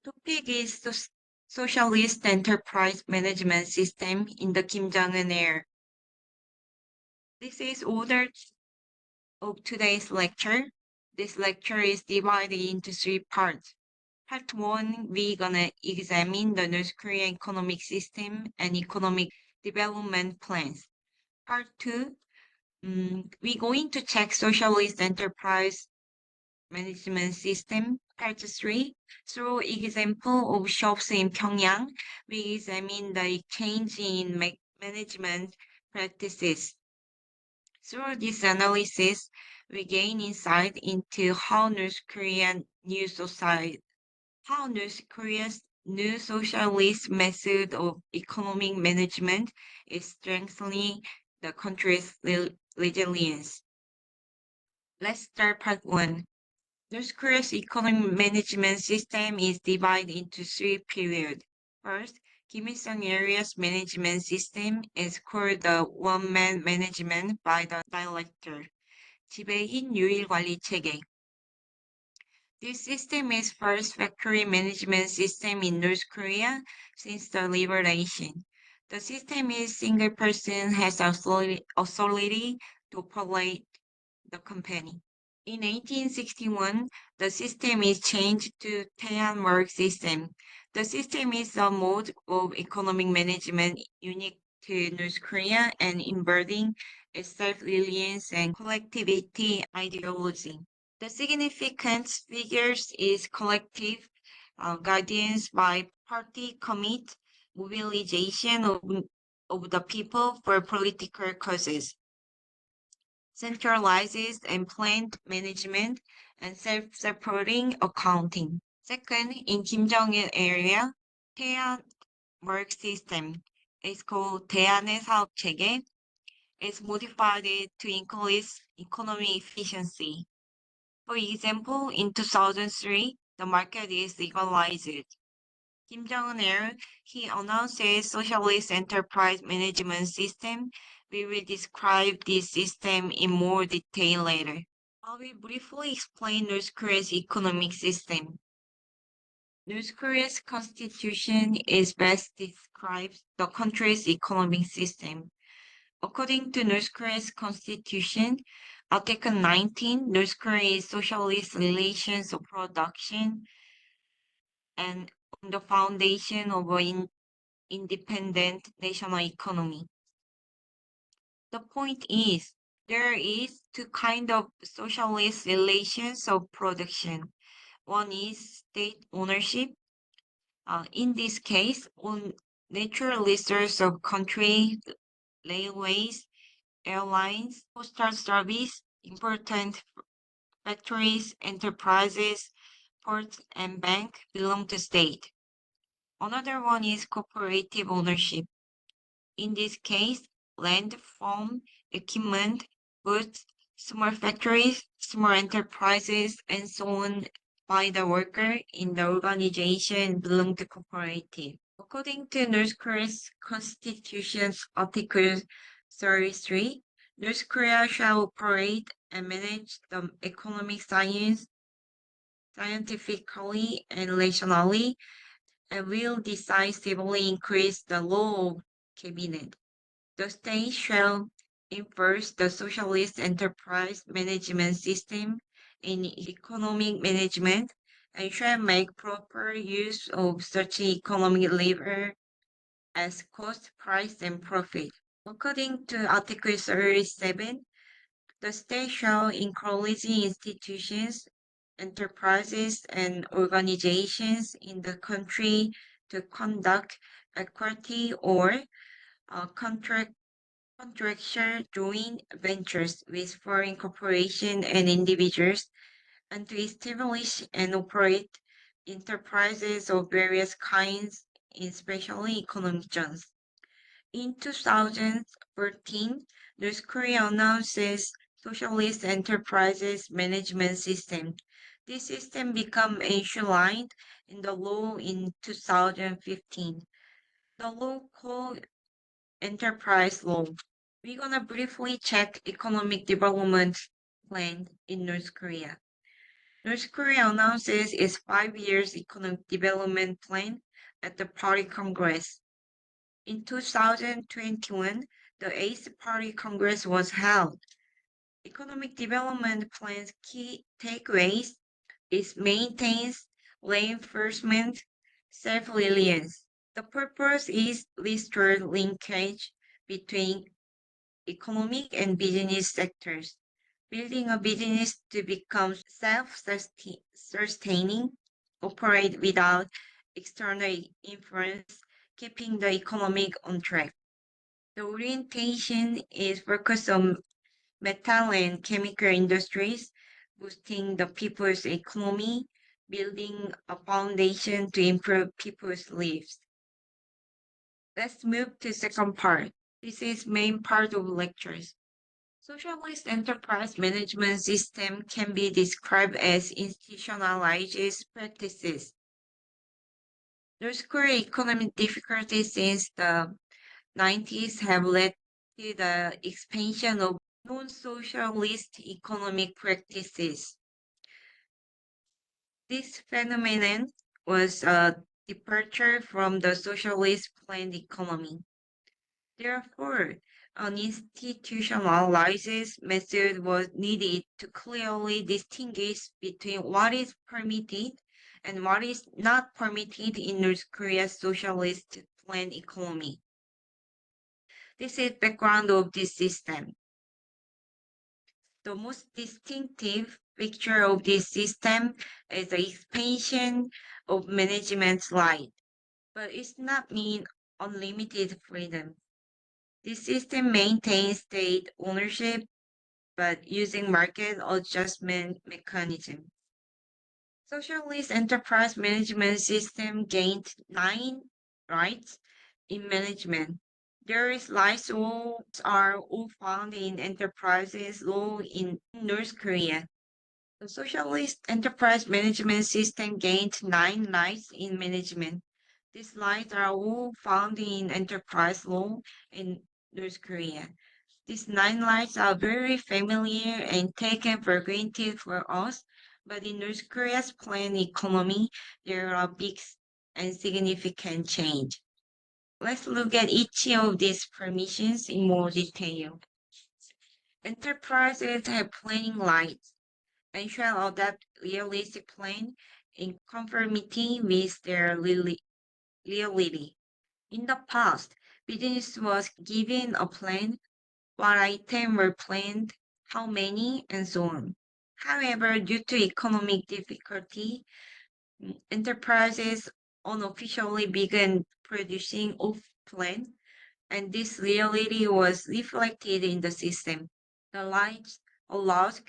Topic is Socialist Enterprise Management System in the Kim Jong-un era. This is order of today's lecture. This lecture is divided into three parts. Part 1, we're gonna examine the North Korean economic system and economic development plans. Part 2, we're going to check Socialist Enterprise Management System. Part 3, through example of shops in Pyongyang, we examine the change in management practices. Through this analysis, we gain insight into how North Korea's new socialist method of economic management is strengthening the country's resilience. Let's start part 1. North Korea's economic management system is divided into three periods. First, Kim Il-sung area's management system is called the one-man management by the director, 지배인 유일 관리 체계. This system is first factory management system in North Korea since the liberation. The system is single person has authority to operate the company. In 1861, the system is changed to Taehan work system. The system is a mode of economic management unique to North Korea and embodying a self-reliance and collectivity ideology. The significant figures is collective guidance by party commit, mobilization of the people for political causes, centralized and planned management, and self-supporting accounting. Second, in Kim Jong-un area, Taehan work system is called 대안의 사업 체계. It's modified to increase economic efficiency. For example, in 2003, the market is legalized. Kim Jong-un, he announces socialist enterprise management system. We will describe this system in more detail later. I will briefly explain North Korea's economic system. North Korea's constitution is best describes the country's economic system. According to North Korea's constitution, Article 19, North Korea's socialist relations of production and on the foundation of an independent national economy. The point is, there is two kinds of socialist relations of production. One is state ownership. In this case, on natural resources of country, railways, airlines, postal service, important factories, enterprises, ports, and bank belong to state. Another one is cooperative ownership. In this case, land, farm, equipment, goods, small factories, small enterprises, and so on by the worker in the organization belong to cooperative. According to North Korea's constitution's Article 33, North Korea shall operate and manage the economic science scientifically and rationally, and will decisively increase the law of cabinet. The state shall enforce the socialist enterprise management system in economic management and shall make proper use of such economic lever as cost, price, and profit. According to Article 37, the state shall encourage institutions, enterprises, and organizations in the country to conduct equity or contractual joint ventures with foreign corporations and individuals, and to establish and operate enterprises of various kinds in special economic zones. In 2014, North Korea announces Socialist Enterprises Management System. This system became enshrined in the law in 2015. The law called Enterprise Law. We're gonna briefly check economic development plan in North Korea. North Korea announces its 5 year economic development plan at the Party Congress. In 2021, the Eighth Party Congress was held. Economic development plan's key takeaways is maintains reinforcement, self-reliance. The purpose is restore linkage between economic and business sectors, building a business to become self-sustaining, operate without external influence, keeping the economic on track. The orientation is focused on metal and chemical industries, boosting the people's economy, building a foundation to improve people's lives. Let's move to second part. This is main part of lectures. Socialist enterprise management system can be described as institutionalized practices. North Korean economic difficulties since the 90s have led to the expansion of non-socialist economic practices. This phenomenon was a departure from the socialist planned economy. Therefore, an institutionalized method was needed to clearly distinguish between what is permitted and what is not permitted in North Korea's socialist planned economy. This is background of this system. The most distinctive feature of this system is the expansion of management right, but it's not mean unlimited freedom. This system maintains state ownership, but using market adjustment mechanism. Socialist enterprise management system gained 9 rights in management. These rights are all found in enterprises law in North Korea. The socialist enterprise management system gained 9 rights in management. These rights are all found in enterprise law in North Korea. These 9 rights are very familiar and taken for granted for us, but in North Korea's planned economy, there are big and significant change. Let's look at each of these permissions in more detail. Enterprises have planning rights and shall adopt realistic plan in conformity with their reality. In the past, business was given a plan, what items were planned, how many, and so on. However, due to economic difficulty, enterprises unofficially began producing off-plan, and this reality was reflected in the system. The lights allows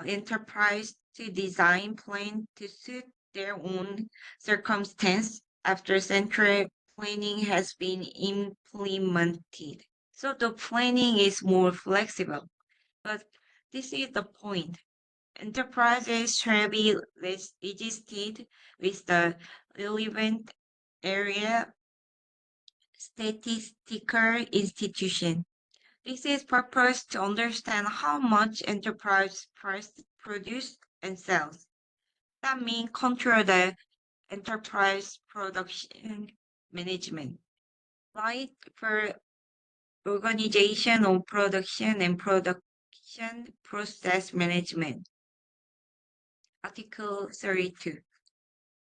enterprise to design plan to suit their own circumstance after central planning has been implemented. So the planning is more flexible. But this is the point. Enterprises shall be registered with the relevant area statistical institution. This is purpose to understand how much enterprise produce and sells. That means control the enterprise production management. Right for organization of production and production process management. Article 32.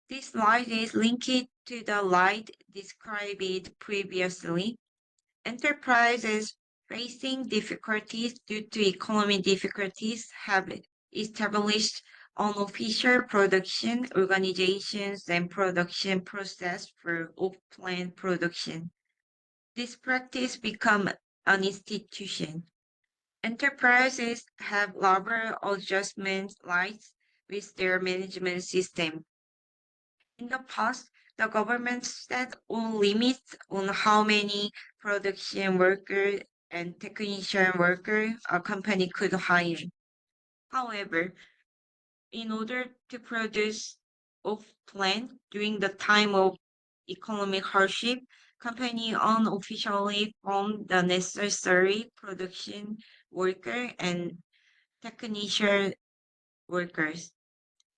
This slide is linked to the slide described previously. Enterprises facing difficulties due to economic difficulties have established unofficial production organizations and production process for off-plan production. This practice become an institution. Enterprises have labor adjustment rights with their management system. In the past, the government set all limits on how many production workers and technician workers a company could hire. However, in order to produce off-plan during the time of economic hardship, company unofficially formed the necessary production worker and technician workers.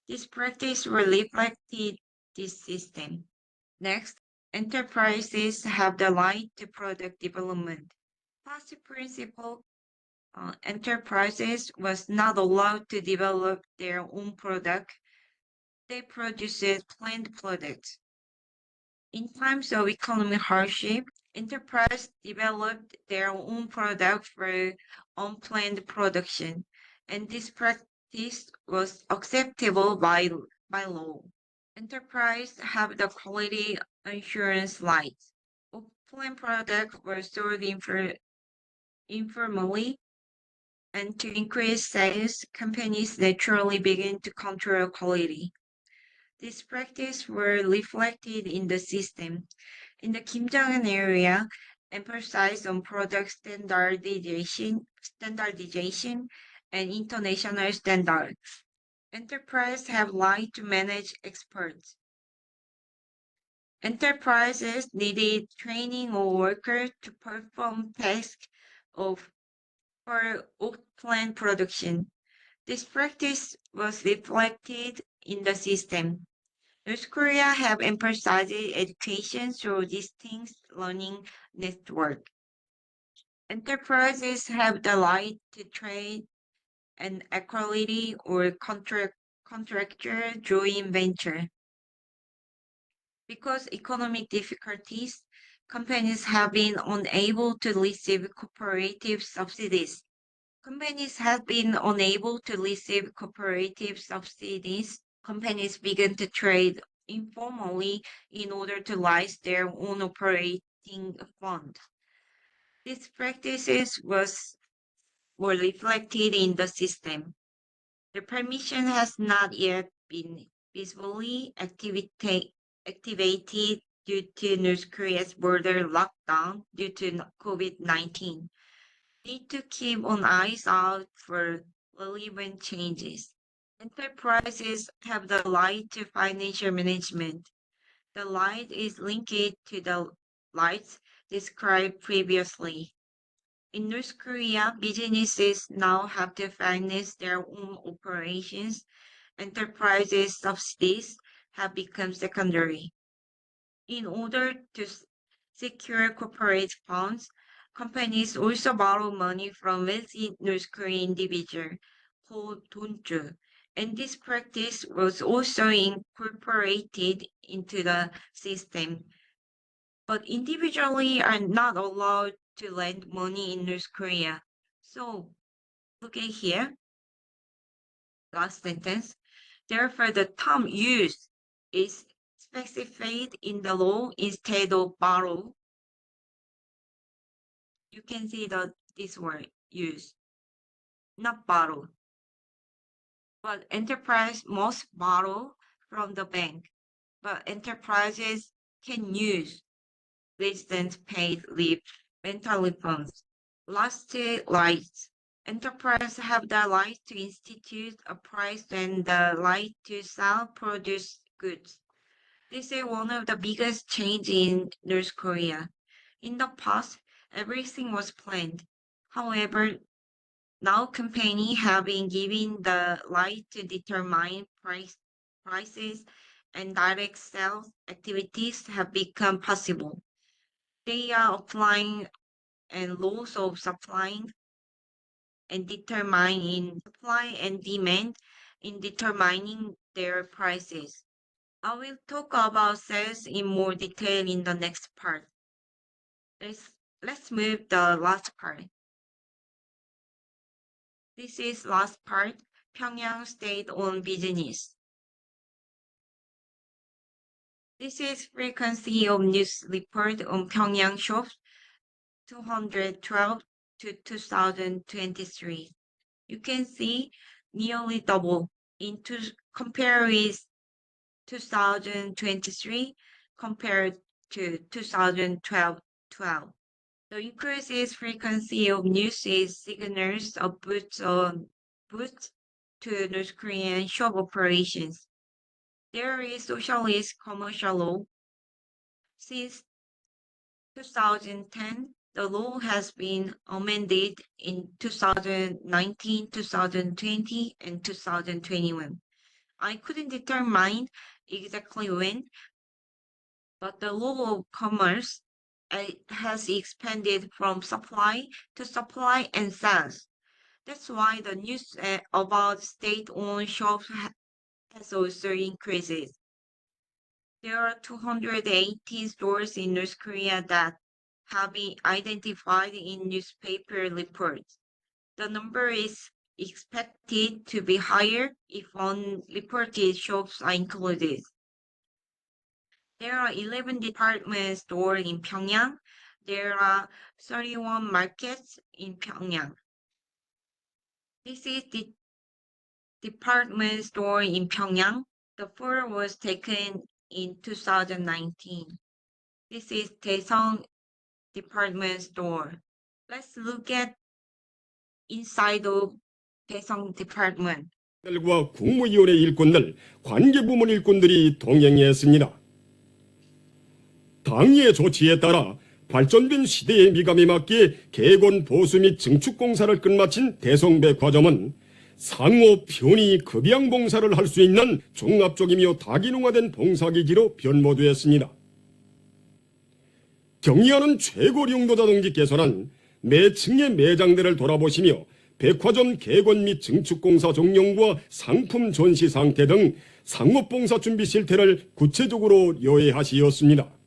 This practice reflected this system. Next, enterprises have the right to product development. First principle, enterprises was not allowed to develop their own product. They produced planned products. In times of economic hardship, enterprises developed their own product for unplanned production, and this practice was acceptable by law. Enterprise have the quality assurance rights. Offline products were sold informally, and to increase sales, companies naturally began to control quality. This practice were reflected in the system. In the Kim Jong-un area, emphasized on product standardization and international standards. Enterprises have right to manage experts. Enterprises needed training of workers to perform tasks of for off-plant production. This practice was reflected in the system. North Korea have emphasized education through distinct learning network. Enterprises have the right to trade and equality or contractual joint venture. Because economic difficulties, companies have been unable to receive cooperative subsidies. Companies have been unable to receive cooperative subsidies. Companies began to trade informally in order to raise their own operating fund. These practices were reflected in the system. The permission has not yet been visibly activated due to North Korea's border lockdown due to COVID-19. Need to keep an eyes out for relevant changes. Enterprises have the right to financial management. The right is linked to the rights described previously. In North Korea, businesses now have to finance their own operations. Enterprises subsidies have become secondary. In order to secure corporate funds, companies also borrow money from wealthy North Korean individuals called 돈주, and this practice was also incorporated into the system. But individually are not allowed to lend money in North Korea. So look at here, last sentence. Therefore, the term used is specified in the law instead of borrow. You can see this word used, not borrow. But enterprise must borrow from the bank. But enterprises can use residents paid leave rental funds. Last rights. Enterprises have the right to institute a price and the right to sell produce goods. This is one of the biggest changes in North Korea. In the past, everything was planned. However, now companies have been given the right to determine prices and direct sales activities have become possible. They are applying and laws of supplying and determining supply and demand in determining their prices. I will talk about sales in more detail in the next part. Let's move the last part. This is last part, Pyongyang state-owned business. This is frequency of news report on Pyongyang shops 212 to 2023. You can see nearly double compared with 2023 compared to 2012. The increase in frequency of news is signals of boost to North Korean shop operations. There is socialist commercial law. Since 2010, the law has been amended in 2019, 2020, and 2021. I couldn't determine exactly when, but the law of commerce has expanded from supply to supply and sales. That's why the news about state-owned shops has also increased. There are 280 stores in North Korea that have been identified in newspaper reports. The number is expected to be higher if unreported shops are included. There are 11 department stores in Pyongyang. There are 31 markets in Pyongyang. This is the department store in Pyongyang. The photo was taken in 2019. This is Daesung department store. Let's look at inside of Daesung department. 과 국무위원회 일꾼들, 관계부문 일꾼들이 동행했습니다. 당의 조치에 따라 발전된 시대의 미감에 맞게 개건 보수 및 증축 공사를 끝마친 대성백화점은 상호 편의 급양 봉사를 할 수 있는 종합적이며 다기능화된 봉사기지로 변모되었습니다. 경의하는 최고 용도자 동지께서는 매 층의 매장들을 돌아보시며 백화점 개건 및 증축공사 종료과 상품 전시 상태 등 상업봉사 준비 실태를 구체적으로 요해하시었습니다.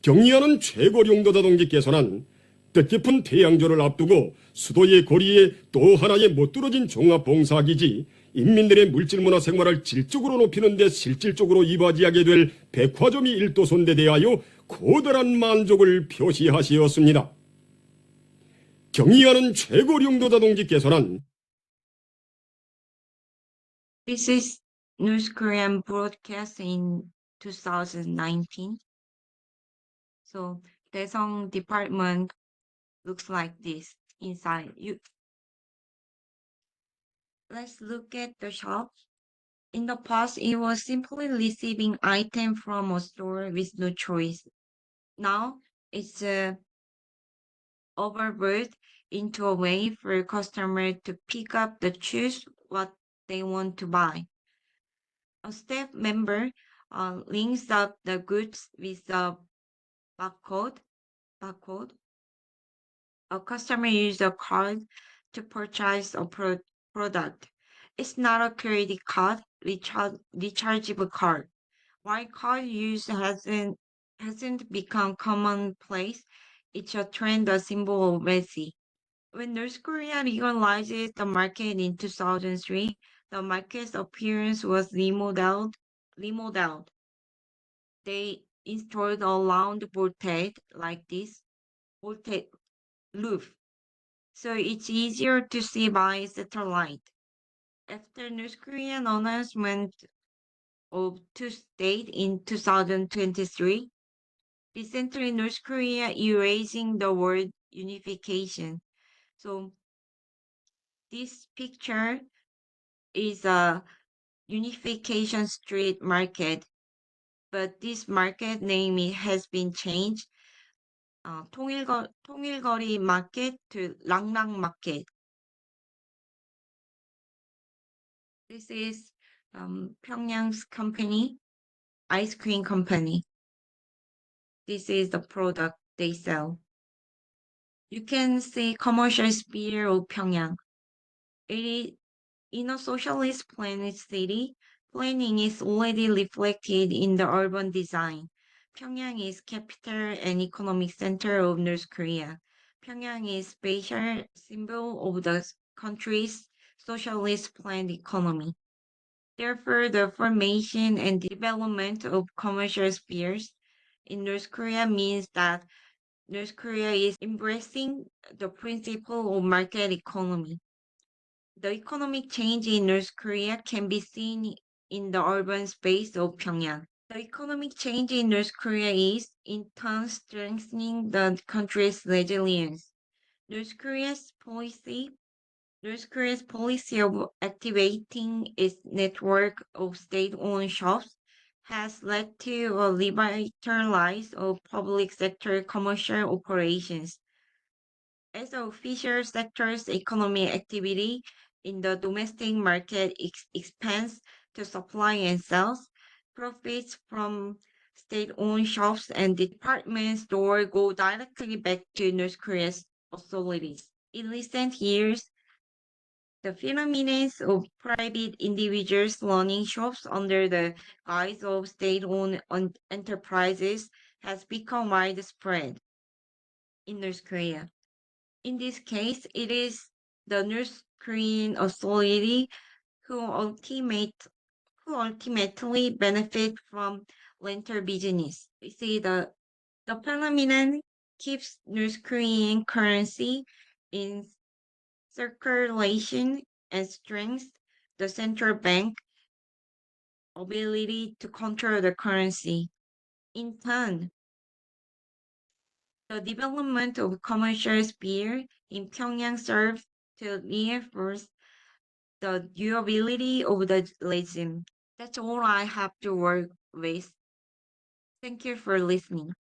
경의하는 최고 용도자 동지께서는 뜻깊은 태양절을 앞두고 수도의 거리에 또 하나의 못뚫어진 종합봉사기지, 인민들의 물질문화 생활을 질적으로 높이는 데 실질적으로 이바지하게 될 백화점이 일도선대 대하여 고달한 만족을 표시하시었습니다. 경의하는 최고 용도자 동지께서는 This is News Korean broadcast in 2019. So Daesung department looks like this inside. Let's look at the shop. In the past, it was simply receiving items from a store with no choice. Now, it's overbuilt into a way for customers to pick up the choose what they want to buy. A staff member links up the goods with a barcode. A customer uses a card to purchase a product. It's not a credit card, rechargeable card. While card use hasn't become commonplace, it's a trend, a symbol of Messi. When North Korea legalized the market in 2003, the market's appearance was remodeled. They installed a round voltage like this, voltage roof, so it's easier to see by satellite. After North Korean announcement of two states in 2023, recently North Korea erasing the word unification. So this picture is a unification street market, but this market name has been changed. 통일거리 market to 랑랑 market. This is Pyongyang's company, ice cream company. This is the product they sell. You can see commercial sphere of Pyongyang. It is in a socialist planet city. Planning is already reflected in the urban design. Pyongyang is capital and economic center of North Korea. Pyongyang is spatial symbol of the country's socialist planned economy. Therefore, the formation and development of commercial spheres in North Korea means that North Korea is embracing the principle of market economy. The economic change in North Korea can be seen in the urban space of Pyongyang. The economic change in North Korea is, in turn, strengthening the country's resilience. North Korea's policy of activating its network of state-owned shops has led to a revitalization of public sector commercial operations. As the official sector's economic activity in the domestic market expands to supply and sales, profits from state-owned shops and department stores go directly back to North Korea's authorities. In recent years, the phenomenon of private individuals running shops under the guise of state-owned enterprises has become widespread in North Korea. In this case, it is the North Korean authority who ultimately benefit from rental business. We see the phenomenon keeps North Korean currency in circulation and strengthens the central bank ability to control the currency. In turn, the development of commercial sphere in Pyongyang served to reinforce the durability of the regime. That's all I have to work with. Thank you for listening.